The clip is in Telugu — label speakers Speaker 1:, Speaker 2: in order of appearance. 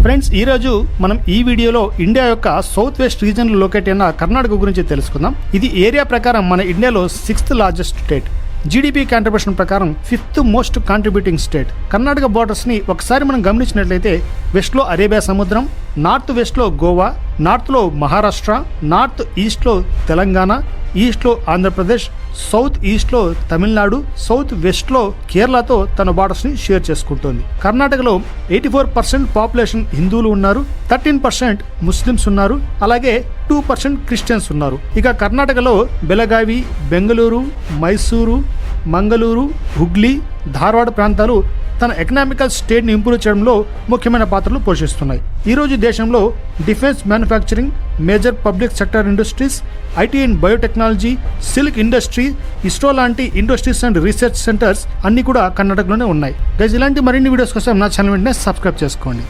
Speaker 1: ఫ్రెండ్స్, ఈరోజు మనం ఈ వీడియోలో ఇండియా యొక్క సౌత్ వెస్ట్ రీజన్లో లొకేట్ అయిన కర్ణాటక గురించి తెలుసుకుందాం. ఇది ఏరియా ప్రకారం మన ఇండియాలో 6th largest state. GDP contribution ప్రకారం 5th most contributing state. Karnataka బార్డర్స్ని ఒకసారి మనం గమనించినట్లయితే వెస్ట్లో అరేబియా సముద్రం, నార్త్ వెస్ట్లో గోవా, నార్త్లో మహారాష్ట్ర, నార్త్ ఈస్ట్లో తెలంగాణ, ఈస్ట్లో ఆంధ్రప్రదేశ్, సౌత్ ఈస్ట్లో తమిళనాడు, సౌత్ వెస్ట్లో కేరళతో తన బార్డర్స్ని షేర్ చేసుకుంటోంది. కర్ణాటకలో 84% పాపులేషన్ హిందువులు ఉన్నారు, 13% ముస్లిమ్స్ ఉన్నారు, అలాగే 2% క్రిస్టియన్స్ ఉన్నారు. ఇక కర్ణాటకలో బెళగావి, బెంగళూరు, మైసూరు, మంగళూరు, హుగ్లీ, ధార్వాడ ప్రాంతాలు తన ఎకనామికల్ స్టేట్ని ఇంప్రూవ్ చేయడంలో ముఖ్యమైన పాత్రలు పోషిస్తున్నాయి. ఈరోజు దేశంలో defence manufacturing, major public sector industries, IT and biotechnology, silk industry, ISRO లాంటి ఇండస్ట్రీస్ అండ్ రీసెర్చ్ సెంటర్స్ అన్నీ కూడా కర్ణాటకలోనే ఉన్నాయి. గైస్, ఇలాంటి మరిన్ని వీడియోస్ కోసం నా ఛానల్ వెంటనే సబ్స్క్రైబ్ చేసుకోండి.